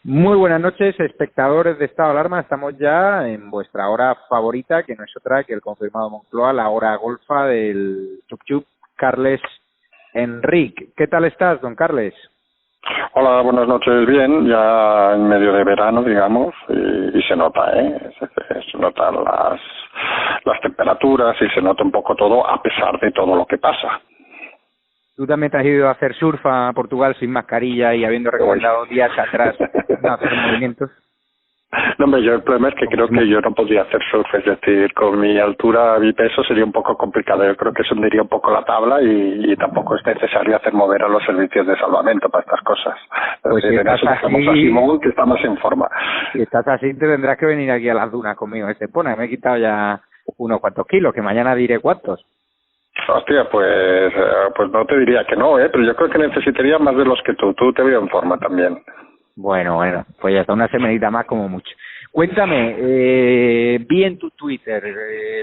Muy buenas noches, espectadores de Estado de Alarma. Estamos ya en vuestra hora favorita, que no es otra que el confirmado Moncloa, la hora golfa del Chup Carles Enric. ¿Qué tal estás, don Carles? Hola, buenas noches. Bien, ya en medio de verano, digamos, y se nota, se notan las temperaturas y se nota un poco todo a pesar de todo lo que pasa. ¿Tú también te has ido a hacer surf a Portugal sin mascarilla y habiendo recomendado días atrás no hacer movimientos? No, hombre, yo el problema es que creo que yo no podría hacer surf, es decir, con mi altura, mi peso sería un poco complicado. Yo creo que se hundiría un poco la tabla y tampoco es necesario hacer mover a los servicios de salvamento para estas cosas. Pues si estás así, a Simón, que está más en forma. Si estás así, te tendrás que venir aquí a las dunas conmigo. Me he quitado ya unos cuantos kilos, que mañana diré cuántos. Hostia, pues no te diría que no, pero yo creo que necesitaría más de los que tú. Tú te veo en forma también. Bueno, pues ya está, una semanita más como mucho. Cuéntame, vi en tu Twitter,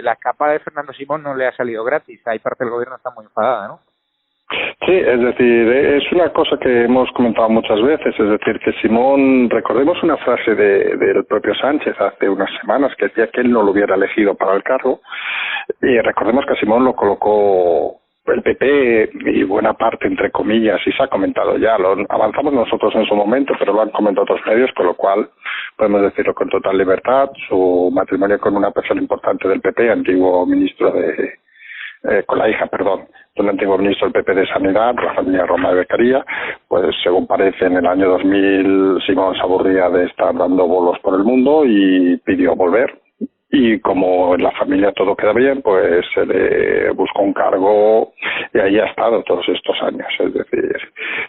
la escapada de Fernando Simón no le ha salido gratis. Hay parte del gobierno está muy enfadada, ¿no? Sí, es decir, es una cosa que hemos comentado muchas veces, es decir, que Simón, recordemos una frase del propio Sánchez hace unas semanas que decía que él no lo hubiera elegido para el cargo, y recordemos que Simón lo colocó el PP y buena parte, entre comillas, y se ha comentado ya, lo avanzamos nosotros en su momento, pero lo han comentado otros medios, con lo cual podemos decirlo con total libertad. Su matrimonio con una persona importante del PP, antiguo ministro con la hija, perdón, de un antiguo ministro del PP de Sanidad, la familia Roma de Beccaria, pues según parece en el año 2000 Simón se aburría de estar dando bolos por el mundo y pidió volver. Y como en la familia todo queda bien, pues se le buscó un cargo y ahí ha estado todos estos años. Es decir,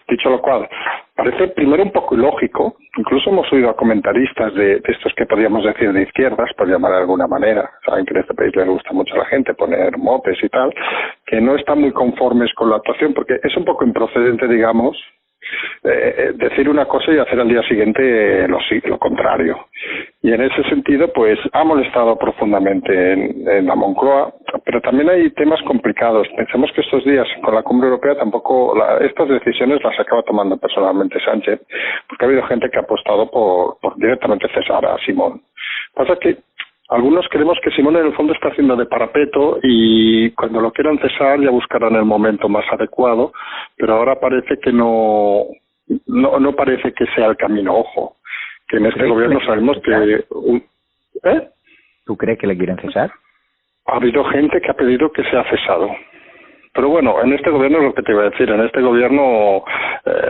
dicho lo cual, parece primero un poco ilógico. Incluso hemos oído a comentaristas de estos que podríamos decir de izquierdas, por llamar de alguna manera. Saben que en este país le gusta mucho a la gente poner motes y tal, que no están muy conformes con la actuación porque es un poco improcedente, digamos, decir una cosa y hacer al día siguiente lo contrario. Y en ese sentido, pues ha molestado profundamente en la Moncloa, pero también hay temas complicados. Pensemos que estos días con la Cumbre Europea tampoco estas decisiones las acaba tomando personalmente Sánchez, porque ha habido gente que ha apostado por directamente cesar a Simón. Pasa que algunos creemos que Simón en el fondo está haciendo de parapeto y cuando lo quieran cesar ya buscarán el momento más adecuado, pero ahora parece que no parece que sea el camino. Ojo, que en este gobierno sabemos que... ¿Tú crees que le quieren cesar? Ha habido gente que ha pedido que sea cesado. Pero bueno, en este gobierno es lo que te iba a decir, en este gobierno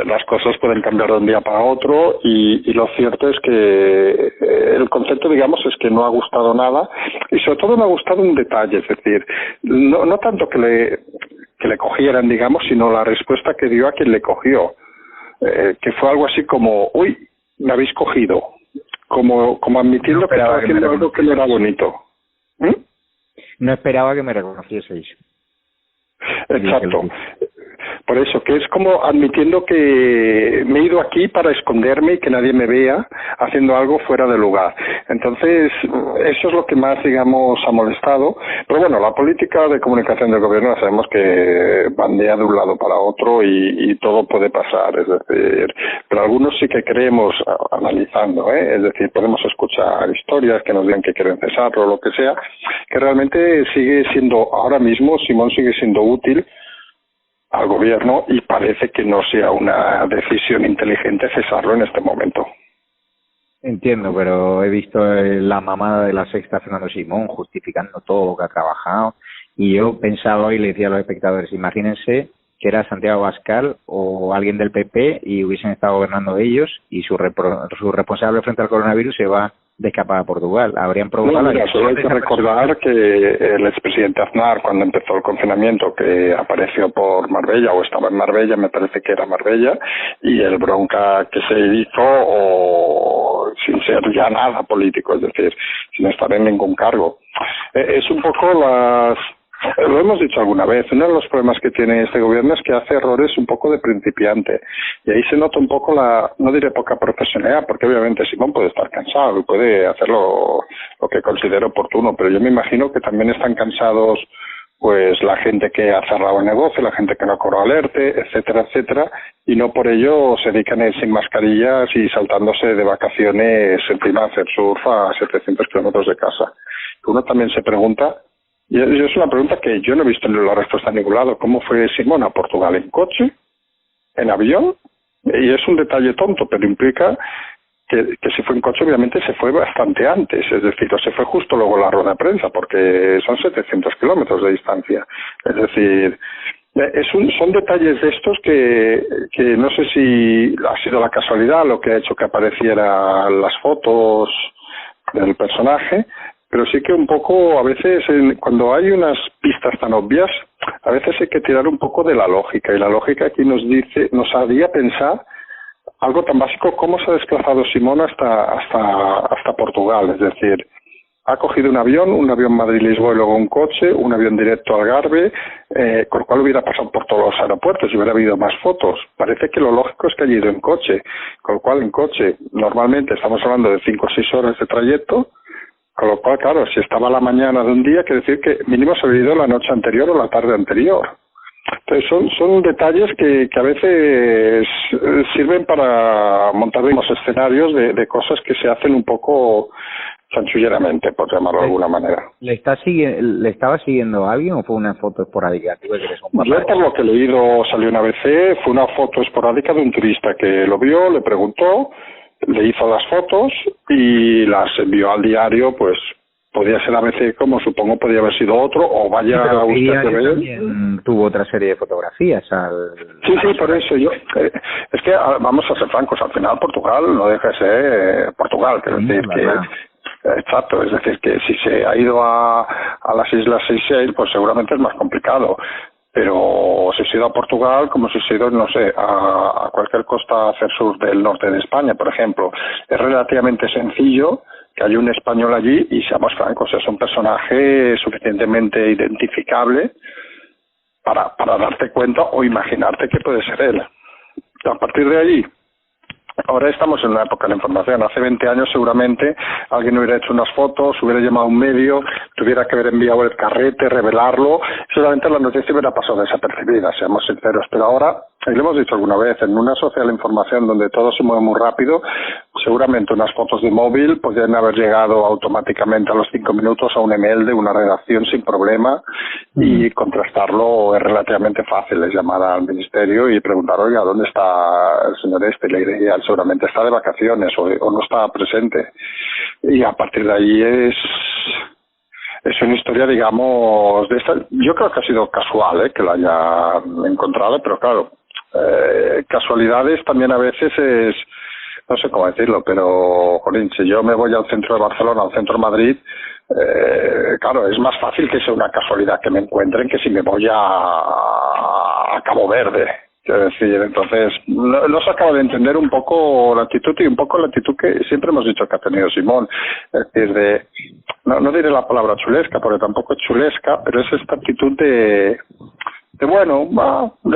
las cosas pueden cambiar de un día para otro y lo cierto es que el concepto, digamos, es que no ha gustado nada y sobre todo no ha gustado un detalle, es decir, no tanto que le cogieran, digamos, sino la respuesta que dio a quien le cogió, que fue algo así como, uy, me habéis cogido, como admitiendo que estaba haciendo algo que no era bonito. No esperaba que me reconocieseis. Exacto. Por eso, que es como admitiendo que me he ido aquí para esconderme y que nadie me vea haciendo algo fuera de lugar. Entonces, eso es lo que más, digamos, ha molestado. Pero bueno, la política de comunicación del gobierno sabemos que bandea de un lado para otro y todo puede pasar. Es decir, pero algunos sí que creemos, analizando, es decir, podemos escuchar historias que nos digan que quieren cesarlo o lo que sea, que realmente sigue siendo, ahora mismo, Simón sigue siendo útil al gobierno y parece que no sea una decisión inteligente cesarlo en este momento. Entiendo, pero he visto la mamada de la Sexta Fernando Simón justificando todo lo que ha trabajado y yo pensaba hoy, le decía a los espectadores, imagínense que era Santiago Abascal o alguien del PP y hubiesen estado gobernando ellos y su responsable frente al coronavirus se va de escapada a Portugal. Habrían provocado... Solo hay que recordar que el expresidente Aznar, cuando empezó el confinamiento, que apareció por Marbella, o estaba en Marbella, me parece que era Marbella, y el bronca que se hizo, o sin ser ya nada político, es decir, sin estar en ningún cargo. Es un poco lo hemos dicho alguna vez, uno de los problemas que tiene este gobierno es que hace errores un poco de principiante y ahí se nota un poco no diré poca profesionalidad, porque obviamente Simón puede estar cansado y puede hacer lo que considere oportuno, pero yo me imagino que también están cansados pues la gente que ha cerrado el negocio, la gente que no cobró alerte, etcétera, etcétera, y no por ello se dedican a ir sin mascarillas y saltándose de vacaciones encima a hacer surf a 700 kilómetros de casa. Uno también se pregunta, y es una pregunta que yo no he visto en la respuesta en ningún lado. ¿Cómo fue Simón a Portugal? ¿En coche? ¿En avión? Y es un detalle tonto, pero implica que si fue en coche, obviamente se fue bastante antes. Es decir, o se fue justo luego la rueda de prensa, porque son 700 kilómetros de distancia. Es decir, son detalles de estos que no sé si ha sido la casualidad lo que ha hecho que aparecieran las fotos del personaje, pero sí que un poco, a veces, cuando hay unas pistas tan obvias, a veces hay que tirar un poco de la lógica, y la lógica aquí nos haría pensar algo tan básico como se ha desplazado Simón hasta Portugal, es decir, ha cogido un avión Madrid-Lisboa y luego un coche, un avión directo al Algarve, con lo cual hubiera pasado por todos los aeropuertos y hubiera habido más fotos. Parece que lo lógico es que haya ido en coche, con lo cual en coche normalmente estamos hablando de 5 o 6 horas de trayecto, con lo cual, claro, si estaba a la mañana de un día, quiere decir que mínimo se había ido la noche anterior o la tarde anterior. Entonces son detalles que a veces sirven para montar unos escenarios de cosas que se hacen un poco chanchulleramente, por llamarlo de alguna manera. ¿Le estaba siguiendo a alguien o fue una foto esporádica? Yo, por lo que he leído, salió en ABC, fue una foto esporádica de un turista que lo vio, le preguntó, le hizo las fotos y las envió al diario, pues podía ser ABC como supongo podía haber sido otro, o vaya usted a ver. Tuvo otra serie de fotografías Sí, por eso yo es que vamos a ser francos, al final Portugal no deja de ser Portugal, quiero decir que exacto, es decir que si se ha ido a las Islas Seychelles, pues seguramente es más complicado. Pero si se ha ido a Portugal, como si se ha ido, no sé, a cualquier costa hacia el sur del norte de España, por ejemplo, es relativamente sencillo que haya un español allí y seamos francos, es un personaje suficientemente identificable para darte cuenta o imaginarte que puede ser él. A partir de allí, ahora estamos en una época de la información. Hace 20 años seguramente alguien hubiera hecho unas fotos, hubiera llamado a un medio, tuviera que haber enviado el carrete, revelarlo. Seguramente la noticia hubiera pasado desapercibida, seamos sinceros. Pero ahora, y lo hemos dicho alguna vez, en una sociedad de la información donde todo se mueve muy rápido, seguramente unas fotos de móvil podrían haber llegado automáticamente a los 5 minutos a un email de una redacción sin problema y contrastarlo es relativamente fácil. Es llamar al ministerio y preguntar, oiga, ¿dónde está el señor este? Y le diría, seguramente está de vacaciones o no está presente. Y a partir de ahí es una historia, digamos, de esta. Yo creo que ha sido casual que la haya encontrado, pero claro, casualidades también a veces es, no sé cómo decirlo, pero, jolín, si yo me voy al centro de Barcelona, al centro de Madrid, claro, es más fácil que sea una casualidad que me encuentren que si me voy a Cabo Verde. Quiero decir, entonces, no se acaba de entender un poco la actitud y un poco la actitud que siempre hemos dicho que ha tenido Simón. Es decir, no diré la palabra chulesca, porque tampoco es chulesca, pero es esta actitud de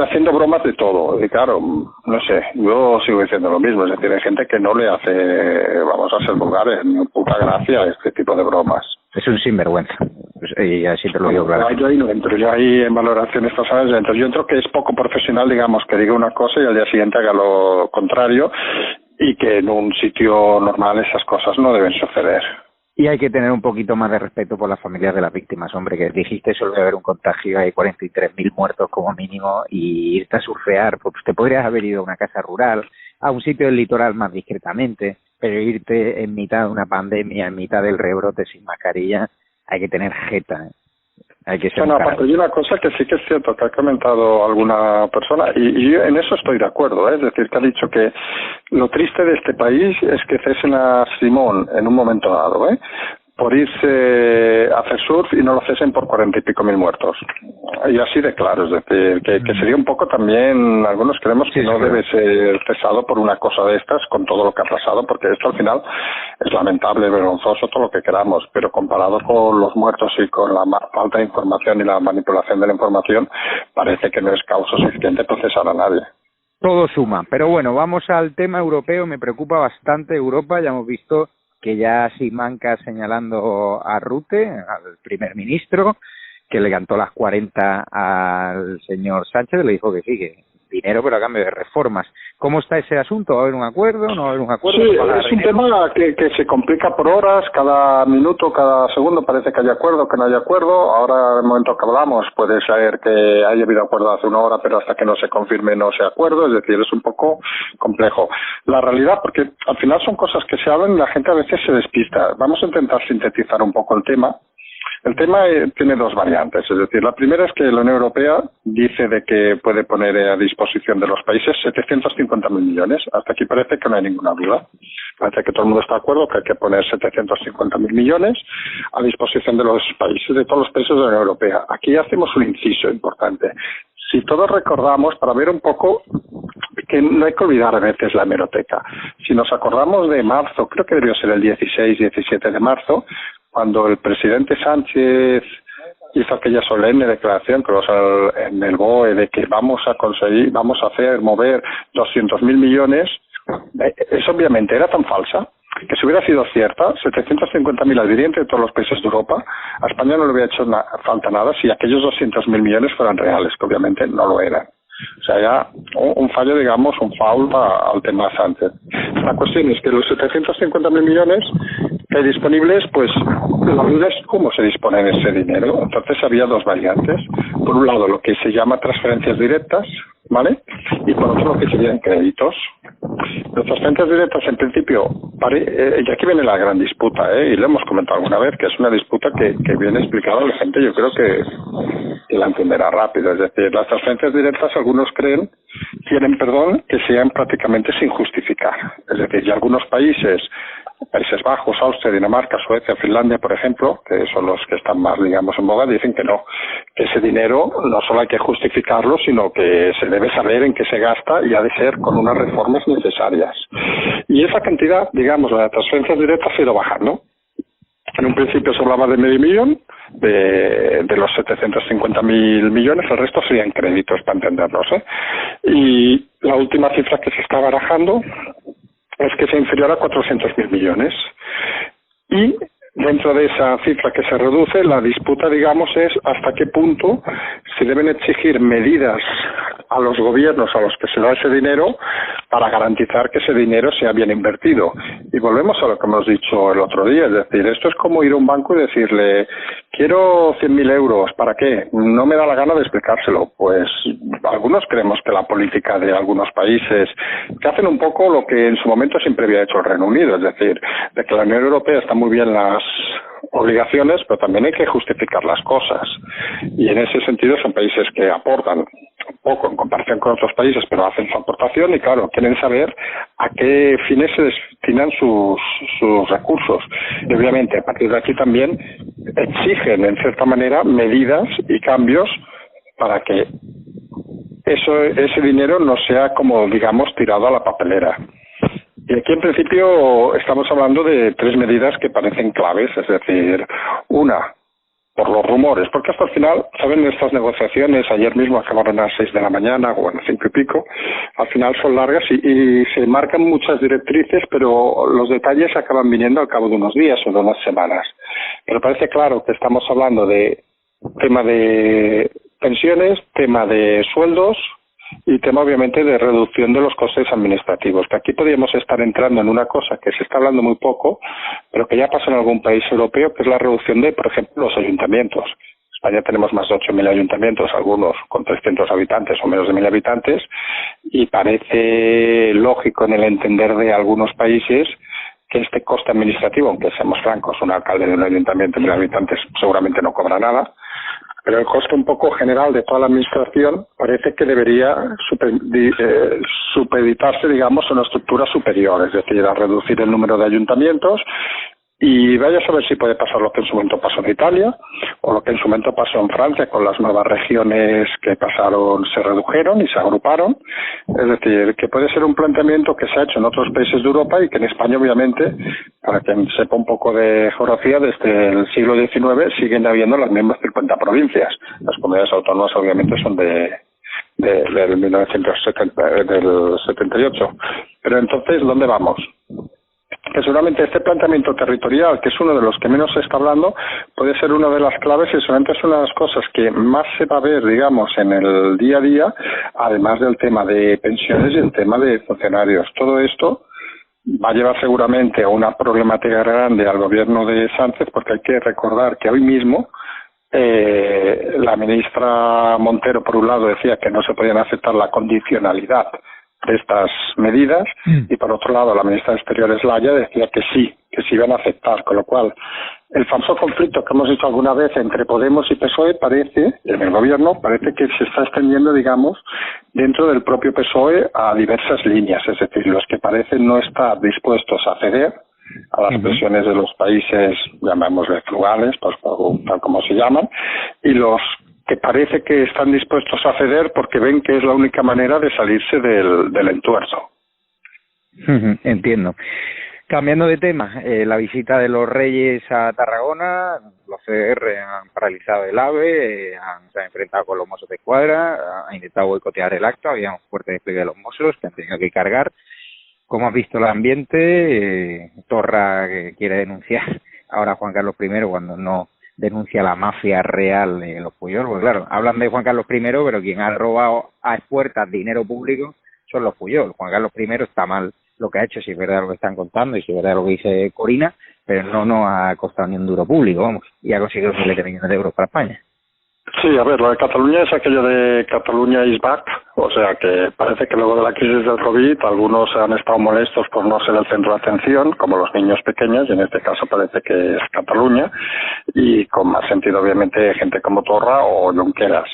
haciendo bromas de todo. Y claro, no sé, yo sigo diciendo lo mismo, es decir, hay gente que no le hace, vamos a ser vulgares, puta gracia a este tipo de bromas. Es un sinvergüenza, y así te lo digo claro. Yo ahí no entro, yo ahí en valoraciones personales no entro. Yo entro que es poco profesional, digamos, que diga una cosa y al día siguiente haga lo contrario, y que en un sitio normal esas cosas no deben suceder. Y hay que tener un poquito más de respeto por las familias de las víctimas, hombre, que dijiste suele haber un contagio, hay 43.000 muertos como mínimo, y irte a surfear, pues te podrías haber ido a una casa rural, a un sitio del litoral más discretamente, pero irte en mitad de una pandemia, en mitad del rebrote sin mascarilla, hay que tener jeta, hay que ser aparte hay una cosa que sí que es cierto que ha comentado alguna persona y yo en eso estoy de acuerdo, es decir, que ha dicho que lo triste de este país es que cesen a Simón en un momento dado, por irse a hacer surf y no lo cesen por 40 y pico mil muertos. Y así de claro, es decir, que sería un poco también, algunos creemos que no debe ser cesado por una cosa de estas con todo lo que ha pasado, porque esto al final es lamentable, vergonzoso, todo lo que queramos, pero comparado con los muertos y con la falta de información y la manipulación de la información, parece que no es causa suficiente para cesar a nadie. Todo suma, pero bueno, vamos al tema europeo. Me preocupa bastante Europa, ya hemos visto que ya Simancas señalando a Rutte, al primer ministro, que le cantó las 40 al señor Sánchez, le dijo que sí, que dinero pero a cambio de reformas. ¿Cómo está ese asunto? ¿Va a haber un acuerdo? ¿No va a haber un acuerdo? Sí, es un tema que se complica por horas, cada minuto, cada segundo parece que hay acuerdo, que no hay acuerdo. Ahora, en el momento que hablamos, puede ser que haya habido acuerdo hace una hora, pero hasta que no se confirme no se acuerdo, es decir, es un poco complejo. La realidad, porque al final son cosas que se hablan y la gente a veces se despista. Vamos a intentar sintetizar un poco el tema. El tema tiene dos variantes, es decir, la primera es que la Unión Europea dice de que puede poner a disposición de los países 750.000 millones. Hasta aquí parece que no hay ninguna duda. Parece que todo el mundo está de acuerdo que hay que poner 750.000 millones a disposición de los países, de todos los países de la Unión Europea. Aquí hacemos un inciso importante. Si todos recordamos, para ver un poco, que no hay que olvidar a veces la hemeroteca. Si nos acordamos de marzo, creo que debió ser el 16-17 de marzo, cuando el presidente Sánchez hizo aquella solemne declaración en el BOE de que vamos a mover 200.000 millones, eso obviamente era tan falsa que si hubiera sido cierta, 750.000 adhirientes de todos los países de Europa, a España no le hubiera hecho falta nada si aquellos 200.000 millones fueran reales, que obviamente no lo eran. O sea, ya un fallo, digamos, un foul al tema Sánchez. La cuestión es que los 750.000 millones que hay disponibles, pues la duda es cómo se dispone de ese dinero. Entonces había dos variantes. Por un lado, lo que se llama transferencias directas, ¿vale? Y por otro, lo que serían créditos. Las transferencias directas, en principio, y aquí viene la gran disputa, y lo hemos comentado alguna vez, que es una disputa que viene explicada a la gente, yo creo que la entenderá rápido. Es decir, las transferencias directas, algunos quieren, que sean prácticamente sin justificar. Es decir, y algunos Países Bajos, Austria, Dinamarca, Suecia, Finlandia, por ejemplo, que son los que están más, digamos, en boga, dicen que no, que ese dinero no solo hay que justificarlo, sino que se debe saber en qué se gasta y ha de ser con unas reformas necesarias. Y esa cantidad, digamos, la de transferencias directas ha ido bajando. En un principio se hablaba de medio millón, de los 750.000 millones, el resto serían créditos, para entendernos, Y la última cifra que se está barajando es que sea inferior a 400.000 millones. Y dentro de esa cifra que se reduce, la disputa, digamos, es hasta qué punto se deben exigir medidas a los gobiernos a los que se da ese dinero para garantizar que ese dinero sea bien invertido. Y volvemos a lo que hemos dicho el otro día, es decir, esto es como ir a un banco y decirle, quiero 100.000 euros, ¿para qué? No me da la gana de explicárselo. Pues algunos creemos que la política de algunos países, que hacen un poco lo que en su momento siempre había hecho el Reino Unido, es decir, de que la Unión Europea está muy bien las obligaciones, pero también hay que justificar las cosas. Y en ese sentido son países que aportan poco en comparación con otros países, pero hacen su aportación y, claro, quieren saber a qué fines se destinan sus recursos. Y, obviamente, a partir de aquí también exigen, en cierta manera, medidas y cambios para que ese dinero no sea, como digamos, tirado a la papelera. Y aquí, en principio, estamos hablando de tres medidas que parecen claves, es decir, una, por los rumores, porque hasta el final, ¿saben? Estas negociaciones, ayer mismo acabaron a las 6 de la mañana, o a las 5 y pico, al final son largas y se marcan muchas directrices, pero los detalles acaban viniendo al cabo de unos días o de unas semanas. Pero parece claro que estamos hablando de tema de pensiones, tema de sueldos, y tema obviamente de reducción de los costes administrativos, que aquí podríamos estar entrando en una cosa que se está hablando muy poco, pero que ya pasa en algún país europeo, que es la reducción de, por ejemplo, los ayuntamientos. En España tenemos más de 8.000 ayuntamientos, algunos con 300 habitantes o menos de 1.000 habitantes, y parece lógico en el entender de algunos países que este coste administrativo, aunque seamos francos, un alcalde de un ayuntamiento de 1.000 habitantes seguramente no cobra nada, pero el coste un poco general de toda la administración parece que debería supeditarse, digamos, a una estructura superior, es decir, a reducir el número de ayuntamientos. Y vaya a saber si puede pasar lo que en su momento pasó en Italia o lo que en su momento pasó en Francia con las nuevas regiones que pasaron, se redujeron y se agruparon. Es decir, que puede ser un planteamiento que se ha hecho en otros países de Europa y que en España, obviamente, para quien sepa un poco de geografía, desde el siglo XIX siguen habiendo las mismas 50 provincias. Las comunidades autónomas, obviamente, son del 78. Pero entonces, ¿dónde vamos? Que seguramente este planteamiento territorial, que es uno de los que menos se está hablando, puede ser una de las claves y seguramente es una de las cosas que más se va a ver, digamos, en el día a día, además del tema de pensiones y el tema de funcionarios. Todo esto va a llevar seguramente a una problemática grande al gobierno de Sánchez, porque hay que recordar que hoy mismo la ministra Montero, por un lado, decía que no se podían aceptar la condicionalidad de estas medidas y por otro lado la ministra de Exteriores Laya decía que sí iban a aceptar, con lo cual el famoso conflicto que hemos dicho alguna vez entre Podemos y PSOE parece, en el gobierno, parece que se está extendiendo, digamos, dentro del propio PSOE a diversas líneas, es decir, los que parecen no estar dispuestos a ceder a las presiones de los países, llamémosle frugales, pues tal como se llaman, y los que parece que están dispuestos a ceder porque ven que es la única manera de salirse del entuerto. Entiendo. Cambiando de tema, la visita de los Reyes a Tarragona, los CDR han paralizado el AVE, se han enfrentado con los Mossos de Escuadra, han intentado boicotear el acto, había un fuerte despliegue de los Mossos que han tenido que cargar. ¿Cómo has visto el ambiente? Torra que quiere denunciar ahora a Juan Carlos I cuando no denuncia la mafia real de los Puyol, porque claro, hablan de Juan Carlos I, pero quien ha robado a expuertas dinero público son los Puyol. Juan Carlos I está mal lo que ha hecho, si es verdad lo que están contando y si es verdad lo que dice Corina, pero no ha costado ni un duro público, vamos, y ha conseguido miles de millones de euros para España. Sí, a ver, lo de Cataluña es aquello de Cataluña is back, o sea que parece que luego de la crisis del COVID algunos han estado molestos por no ser el centro de atención, como los niños pequeños, y en este caso parece que es Cataluña, y con más sentido obviamente gente como Torra o Junqueras.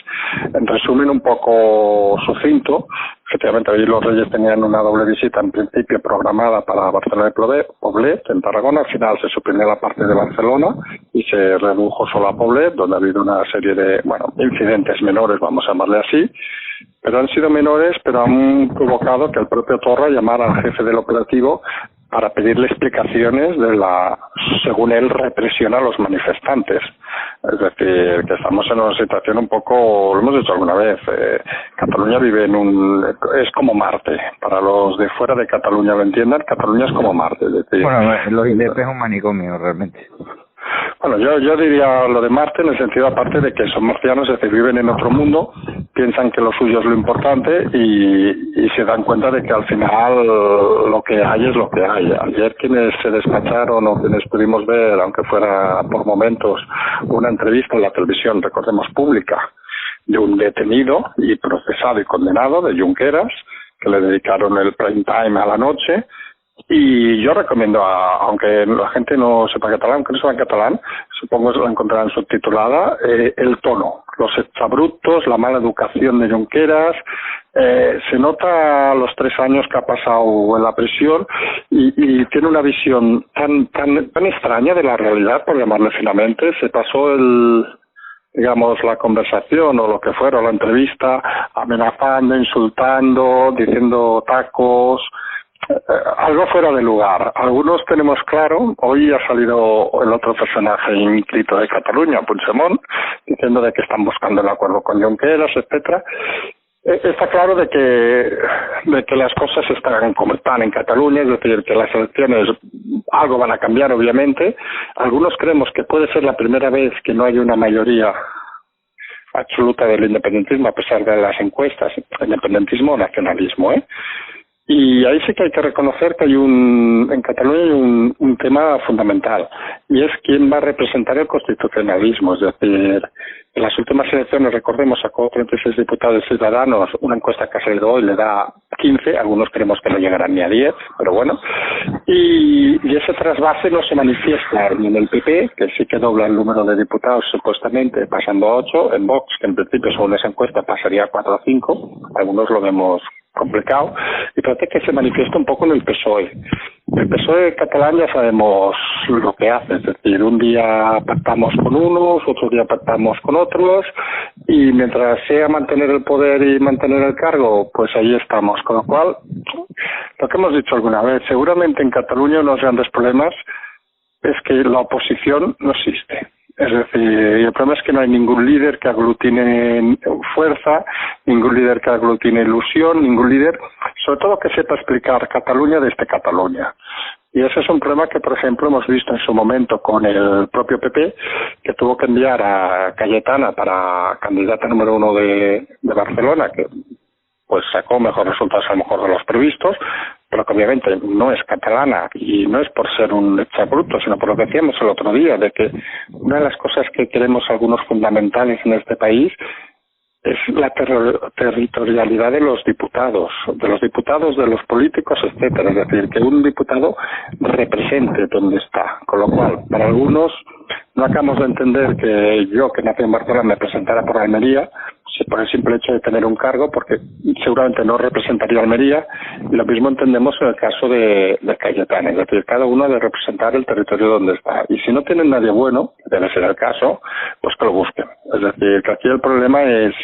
En resumen un poco sucinto, efectivamente hoy los Reyes tenían una doble visita en principio programada para Barcelona y Poblet, en Tarragona. Al final se suprimió la parte de Barcelona y se redujo solo a Poblet, donde ha habido una serie de incidentes menores, vamos a llamarle así, pero han sido menores, pero han provocado que el propio Torra llamara al jefe del operativo para pedirle explicaciones de la, según él, represión a los manifestantes. Es decir, que estamos en una situación un poco, lo hemos dicho alguna vez, Cataluña vive es como Marte. Para los de fuera de Cataluña lo entiendan, Cataluña es como Marte. Es decir, bueno, los ILEP es un manicomio realmente. Bueno, yo diría lo de Marte en el sentido aparte de que son marcianos, es decir, viven en otro mundo, piensan que lo suyo es lo importante y se dan cuenta de que al final lo que hay es lo que hay. Ayer quienes se despacharon o quienes pudimos ver, aunque fuera por momentos, una entrevista en la televisión, recordemos, pública, de un detenido y procesado y condenado de Junqueras, que le dedicaron el prime time a la noche. Y yo recomiendo, aunque la gente no sepa catalán, aunque no sepa catalán, supongo que la encontrarán subtitulada, el tono, los exabruptos, la mala educación de Junqueras, se nota los 3 años que ha pasado en la prisión y tiene una visión tan extraña de la realidad, por llamarle finamente. Se pasó la conversación o lo que fuera, la entrevista, amenazando, insultando, diciendo tacos, algo fuera de lugar. Algunos tenemos claro, hoy ha salido el otro personaje ínclito de Cataluña, Puigdemont, diciendo de que están buscando el acuerdo con Junqueras, etcétera. Está claro de que las cosas están como están en Cataluña, es decir, que las elecciones algo van a cambiar, obviamente. Algunos creemos que puede ser la primera vez que no hay una mayoría absoluta del independentismo, a pesar de las encuestas, independentismo o nacionalismo, Y ahí sí que hay que reconocer que en Cataluña hay un tema fundamental, y es quién va a representar el constitucionalismo. Es decir, en las últimas elecciones, recordemos, sacó 36 diputados Ciudadanos, una encuesta que ha salido hoy le da 15, algunos creemos que no llegarán ni a 10, pero bueno, y ese trasvase no se manifiesta ni en el PP, que sí que dobla el número de diputados supuestamente, pasando a 8, en Vox, que en principio según esa encuesta pasaría a 4 o 5, algunos lo vemos complicado, y parece que se manifiesta un poco en el PSOE. El PSOE catalán ya sabemos lo que hace, es decir, un día pactamos con unos, otro día pactamos con otros, y mientras sea mantener el poder y mantener el cargo, pues ahí estamos. Con lo cual, lo que hemos dicho alguna vez, seguramente en Cataluña uno de los grandes problemas es que la oposición no existe. Es decir, el problema es que no hay ningún líder que aglutine fuerza, ningún líder que aglutine ilusión, ningún líder, sobre todo que sepa explicar Cataluña desde Cataluña. Y ese es un problema que, por ejemplo, hemos visto en su momento con el propio PP, que tuvo que enviar a Cayetana para candidata número 1 de Barcelona, que pues sacó mejores resultados a lo mejor de los previstos, pero que obviamente no es catalana, y no es por ser un exabrupto, sino por lo que decíamos el otro día, de que una de las cosas que queremos algunos fundamentales en este país es la territorialidad de los diputados, de los políticos, etcétera. Es decir, que un diputado represente donde está. Con lo cual, para algunos, no acabamos de entender que yo, que nací en Barcelona, me presentara por Almería, por el simple hecho de tener un cargo, porque seguramente no representaría Almería, y lo mismo entendemos en el caso de Cayetana. Es decir, cada uno ha de representar el territorio donde está. Y si no tienen nadie bueno, que debe ser el caso, pues que lo busquen. Es decir, que aquí el problema es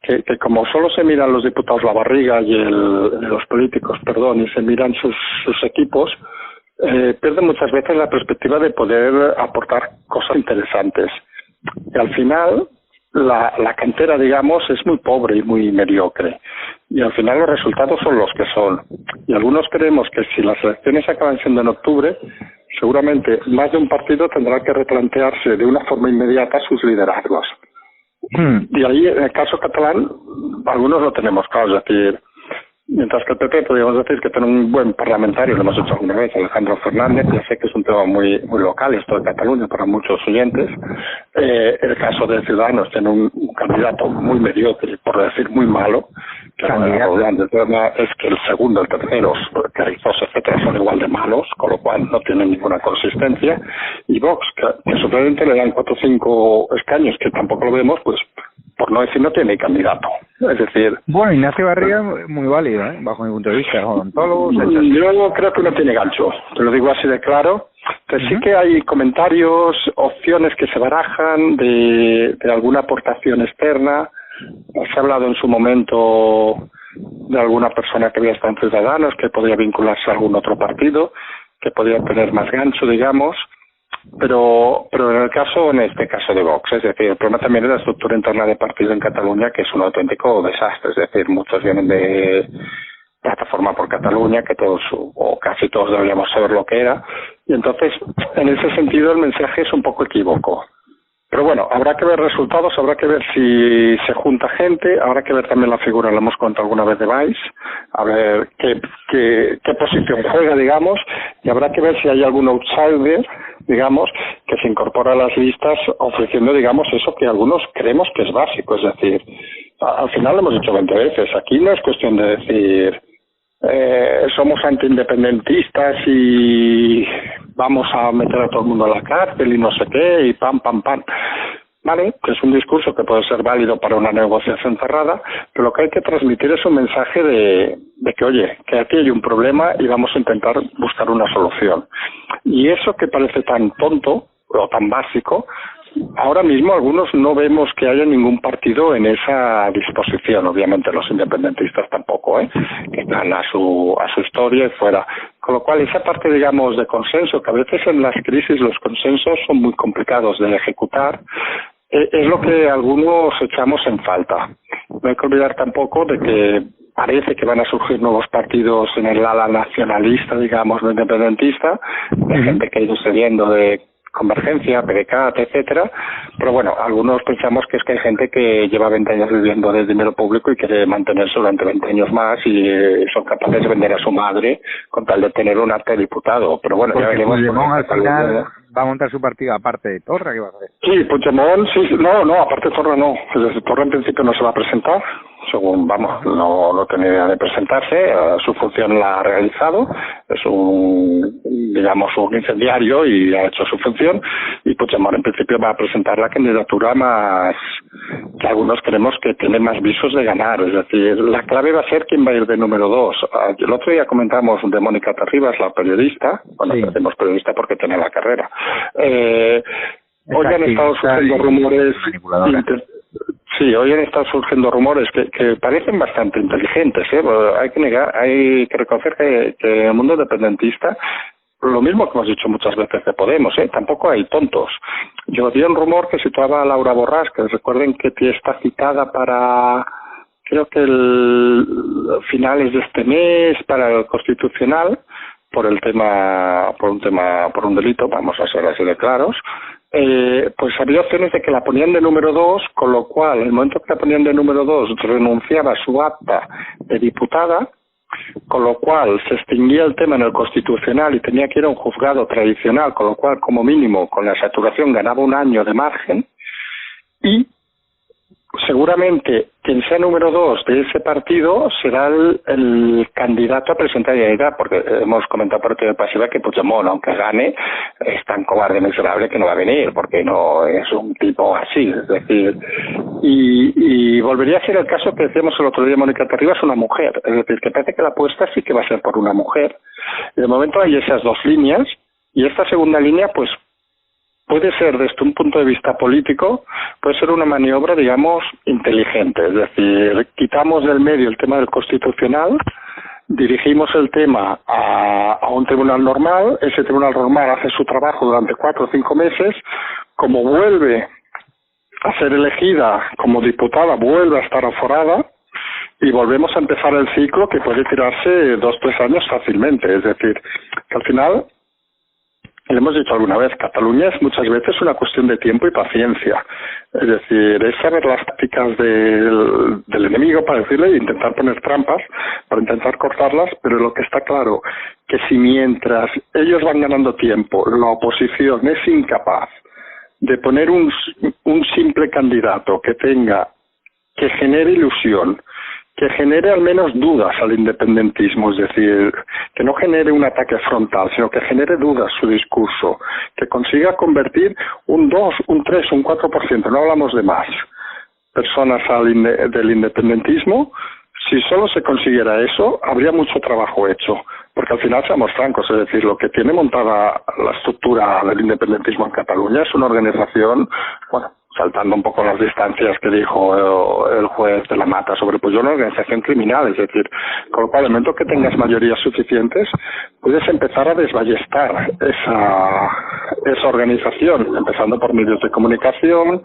que como solo se miran los diputados la barriga y los políticos, y se miran sus equipos, pierden muchas veces la perspectiva de poder aportar cosas interesantes. Y al final, la cantera, digamos, es muy pobre y muy mediocre. Y al final los resultados son los que son. Y algunos creemos que si las elecciones acaban siendo en octubre, seguramente más de un partido tendrá que replantearse de una forma inmediata sus liderazgos. Y ahí, en el caso catalán, algunos lo tenemos claro. Es decir, Mientras que el PP podríamos decir que tiene un buen parlamentario, lo hemos hecho alguna vez, Alejandro Fernández. Ya sé que es un tema muy local, esto de Cataluña, para muchos oyentes. El caso de Ciudadanos tiene un candidato muy mediocre, por decir muy malo, que es que el segundo, el tercero, Carrizos, etcétera, son igual de malos, con lo cual no tienen ninguna consistencia. Y Vox, que sorprendente le dan 4 o 5 escaños, que tampoco lo vemos, pues por no decir no tiene candidato. Es decir... Bueno, Ignacio Barriga muy válido, bajo mi punto de vista, odontólogo... Yo creo que no tiene gancho, te lo digo así de claro. Pero sí que hay comentarios, opciones que se barajan de alguna aportación externa. Se ha hablado en su momento de alguna persona que había estado en Ciudadanos, que podría vincularse a algún otro partido, que podría tener más gancho, digamos. Pero en este caso de Vox, es decir, el problema también es la estructura interna de partido en Cataluña, que es un auténtico desastre. Es decir, muchos vienen de Plataforma por Cataluña, que todos o casi todos deberíamos saber lo que era, y entonces en ese sentido el mensaje es un poco equívoco. Pero bueno, habrá que ver resultados, habrá que ver si se junta gente, habrá que ver también la figura, lo hemos contado alguna vez, de Valls, a ver qué posición juega, digamos, y habrá que ver si hay algún outsider, digamos, que se incorpora a las listas ofreciendo, digamos, eso que algunos creemos que es básico. Es decir, al final lo hemos dicho 20 veces, aquí no es cuestión de decir somos antiindependentistas y vamos a meter a todo el mundo a la cárcel y no sé qué y pam. Vale, que es un discurso que puede ser válido para una negociación cerrada, pero lo que hay que transmitir es un mensaje de que, oye, que aquí hay un problema y vamos a intentar buscar una solución. Y eso que parece tan tonto o tan básico, ahora mismo algunos no vemos que haya ningún partido en esa disposición. Obviamente los independentistas tampoco, que están a su historia y fuera. Con lo cual esa parte, digamos, de consenso, que a veces en las crisis los consensos son muy complicados de ejecutar, es lo que algunos echamos en falta. No hay que olvidar tampoco de que parece que van a surgir nuevos partidos en el ala nacionalista, digamos, no independentista, de gente que ha ido cediendo de Convergencia, PDeCAT, etcétera, pero bueno, algunos pensamos que es que hay gente que lleva 20 años viviendo del dinero público y quiere mantenerse durante 20 años más y son capaces de vender a su madre con tal de tener un acta de diputado. Pero bueno, porque ya veremos. Puigdemont al final va a montar su partido aparte de Torra, ¿qué va a hacer? Sí, Puigdemont, sí, no, aparte de Torra no. Es decir, Torra en principio no se va a presentar, según, vamos, no tiene idea de presentarse, su función la ha realizado, es un incendiario y ha hecho su función, y Puigdemont en principio va a presentar la candidatura más, que algunos creemos que tiene más visos de ganar. Es decir, la clave va a ser quién va a ir de número 2. El otro día comentamos de Mónica Terribas, la periodista, decimos periodista porque tiene la carrera. Hoy han estado surgiendo rumores hoy han estado surgiendo rumores que parecen bastante inteligentes, hay que reconocer que el mundo independentista, lo mismo que hemos dicho muchas veces de Podemos, tampoco hay tontos. Yo vi un rumor que situaba a Laura Borràs, que recuerden que está citada para, creo que finales de este mes, para el Constitucional, por un delito, vamos a ser así de claros. Pues había opciones de que la ponían de número 2, con lo cual, en el momento que la ponían de número 2, renunciaba a su acta de diputada, con lo cual se extinguía el tema en el Constitucional y tenía que ir a un juzgado tradicional, con lo cual, como mínimo, con la saturación ganaba un año de margen, y seguramente quien sea número 2 de ese partido será el candidato a presentar Unidad, porque hemos comentado por de pasiva que Puigdemont, aunque gane, es tan cobarde miserable que no va a venir, porque no es un tipo así. Es decir, y volvería a ser el caso que decíamos el otro día, Mónica Terribas, una mujer. Es decir, que parece que la apuesta sí que va a ser por una mujer. Y de momento hay esas dos líneas, y esta segunda línea, pues, puede ser, desde un punto de vista político, puede ser una maniobra, digamos, inteligente. Es decir, quitamos del medio el tema del Constitucional, dirigimos el tema a un tribunal normal, ese tribunal normal hace su trabajo durante 4 o 5 meses, como vuelve a ser elegida como diputada, vuelve a estar aforada, y volvemos a empezar el ciclo que puede tirarse 2 o 3 años fácilmente. Es decir, que al final le hemos dicho alguna vez, Cataluña es muchas veces una cuestión de tiempo y paciencia. Es decir, es saber las tácticas del enemigo, para decirle, e intentar poner trampas, para intentar cortarlas, pero lo que está claro, que si mientras ellos van ganando tiempo, la oposición es incapaz de poner un simple candidato que genere ilusión, que genere al menos dudas al independentismo, es decir, que no genere un ataque frontal, sino que genere dudas su discurso, que consiga convertir un 2, un 3, un 4%, no hablamos de más, personas del independentismo. Si solo se consiguiera eso, habría mucho trabajo hecho, porque al final, seamos francos, es decir, lo que tiene montada la estructura del independentismo en Cataluña es una organización, bueno, saltando un poco las distancias que dijo el juez de la Mata sobre una organización criminal, es decir, con lo cual, al momento que tengas mayorías suficientes, puedes empezar a desballestar esa organización, empezando por medios de comunicación,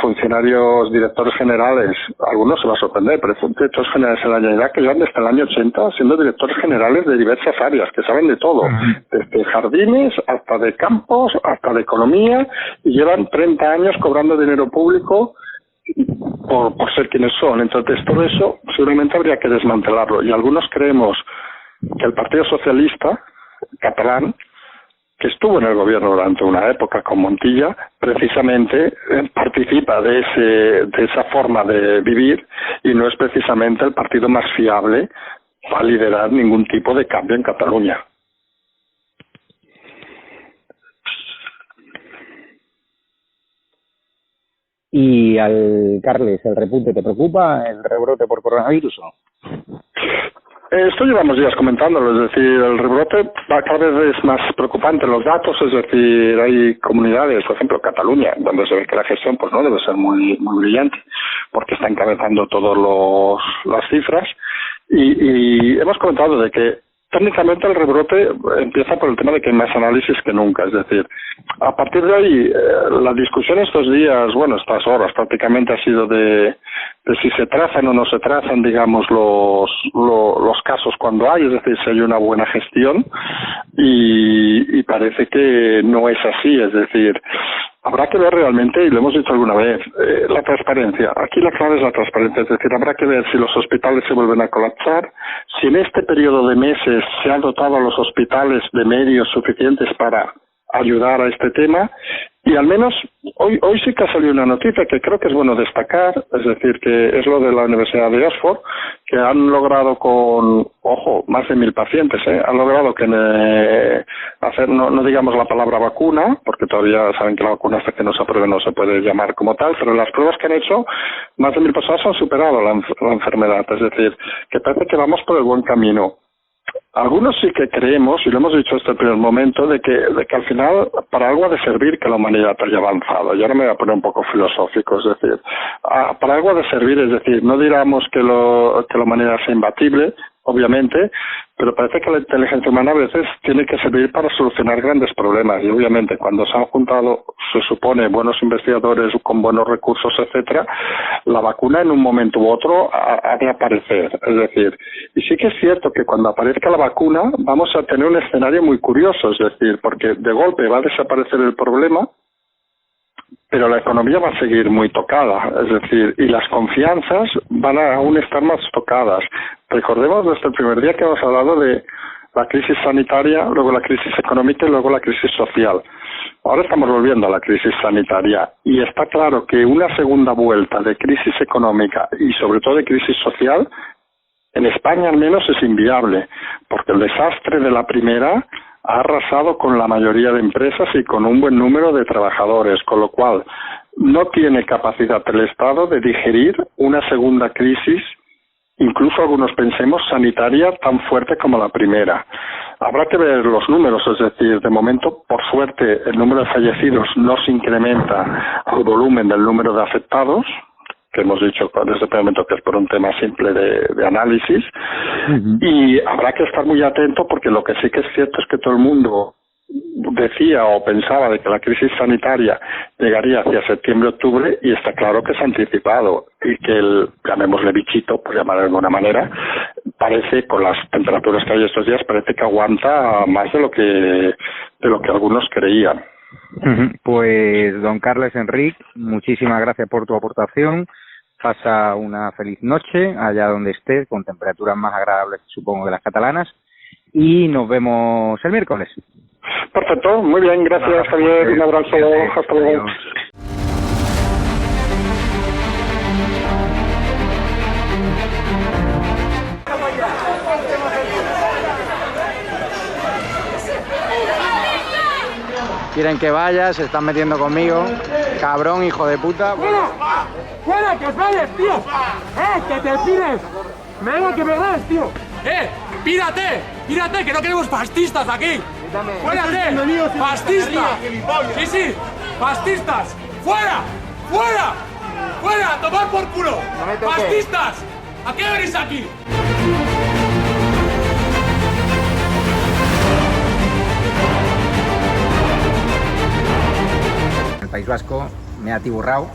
funcionarios, directores generales, algunos se va a sorprender, pero directores generales en la Generalitat que llevan desde el año 80 siendo directores generales de diversas áreas, que saben de todo, desde jardines hasta de campos, hasta de economía, y llevan 30 años cobrando dinero público por ser quienes son. Entonces, todo eso seguramente habría que desmantelarlo. Y algunos creemos que el Partido Socialista catalán, que estuvo en el gobierno durante una época con Montilla, precisamente participa de esa forma de vivir y no es precisamente el partido más fiable para liderar ningún tipo de cambio en Cataluña. Y Carles, ¿el repunte te preocupa, el rebrote por coronavirus o no? Esto llevamos días comentándolo, es decir, el rebrote cada vez es más preocupante. Los datos, es decir, hay comunidades, por ejemplo Cataluña, donde se ve que la gestión pues no debe ser muy brillante, porque está encabezando todas las cifras, y hemos comentado de que técnicamente el rebrote empieza por el tema de que hay más análisis que nunca, es decir, a partir de ahí la discusión estos días, bueno, estas horas prácticamente ha sido de si se trazan o no se trazan, digamos, los casos cuando hay, es decir, si hay una buena gestión, y parece que no es así, es decir, habrá que ver realmente, y lo hemos dicho alguna vez, la transparencia. Aquí la clave es la transparencia, es decir, habrá que ver si los hospitales se vuelven a colapsar, si en este periodo de meses se han dotado a los hospitales de medios suficientes para ayudar a este tema, y al menos hoy sí que ha salido una noticia que creo que es bueno destacar, es decir, que es lo de la Universidad de Oxford, que han logrado con, más de 1.000 pacientes, han logrado que hacer, no digamos la palabra vacuna, porque todavía saben que la vacuna hasta que no se apruebe no se puede llamar como tal, pero las pruebas que han hecho, más de 1.000 personas han superado la enfermedad, es decir, que parece que vamos por el buen camino. Algunos sí que creemos, y lo hemos dicho hasta el primer momento, de que al final para algo ha de servir que la humanidad haya avanzado. Y ahora me voy a poner un poco filosófico, es decir, para algo ha de servir, es decir, no diramos que la humanidad sea imbatible, obviamente, pero parece que la inteligencia humana a veces tiene que servir para solucionar grandes problemas, y obviamente cuando se han juntado, se supone, buenos investigadores con buenos recursos, etcétera, la vacuna en un momento u otro ha de aparecer, es decir, y sí que es cierto que cuando aparezca la vacuna vamos a tener un escenario muy curioso, es decir, porque de golpe va a desaparecer el problema, pero la economía va a seguir muy tocada, es decir, y las confianzas van a aún estar más tocadas. Recordemos desde el primer día que hemos hablado de la crisis sanitaria, luego la crisis económica y luego la crisis social. Ahora estamos volviendo a la crisis sanitaria y está claro que una segunda vuelta de crisis económica y sobre todo de crisis social, en España al menos es inviable, porque el desastre de la primera ha arrasado con la mayoría de empresas y con un buen número de trabajadores, con lo cual no tiene capacidad el Estado de digerir una segunda crisis, incluso algunos pensemos sanitaria, tan fuerte como la primera. Habrá que ver los números, es decir, de momento, por suerte, el número de fallecidos no se incrementa al volumen del número de afectados, que hemos dicho desde el primer momento que es por un tema simple de análisis, y habrá que estar muy atento porque lo que sí que es cierto es que todo el mundo decía o pensaba de que la crisis sanitaria llegaría hacia septiembre-octubre, y está claro que se ha anticipado, y que llamémosle bichito, por llamarlo de alguna manera, parece, con las temperaturas que hay estos días, parece que aguanta más de lo que algunos creían. Pues don Carles Enric, muchísimas gracias por tu aportación. Pasa una feliz noche allá donde estés, con temperaturas más agradables, supongo, que las catalanas, y nos vemos el miércoles. Perfecto, muy bien, gracias Javier, un abrazo, hasta luego. Quieren que vaya, se están metiendo conmigo. Cabrón, hijo de puta. ¡Fuera! ¡Fuera, que os vayas, tío! ¡Que te pires! ¡Venga, que me das, tío! ¡Pírate! ¡Pírate, que no queremos fascistas aquí! ¡Fuérate! ¡Fascistas! ¡Sí, sí! ¡Fascistas! ¡Fuera! ¡Fuera! ¡Fuera! ¡A tomar por culo! ¡Fascistas! ¿A qué venís aquí? El País Vasco me ha atiborrado,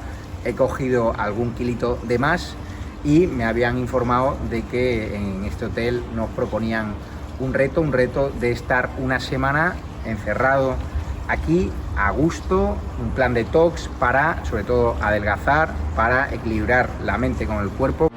he cogido algún kilito de más y me habían informado de que en este hotel nos proponían un reto de estar una semana encerrado aquí a gusto, un plan detox para, sobre todo, adelgazar, para equilibrar la mente con el cuerpo.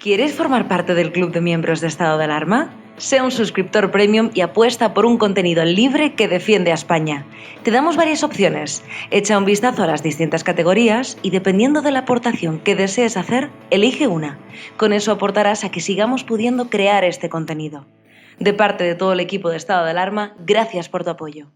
¿Quieres formar parte del club de miembros de Estado de Alarma? Sea un suscriptor premium y apuesta por un contenido libre que defiende a España. Te damos varias opciones. Echa un vistazo a las distintas categorías y dependiendo de la aportación que desees hacer, elige una. Con eso aportarás a que sigamos pudiendo crear este contenido. De parte de todo el equipo de Estado de Alarma, gracias por tu apoyo.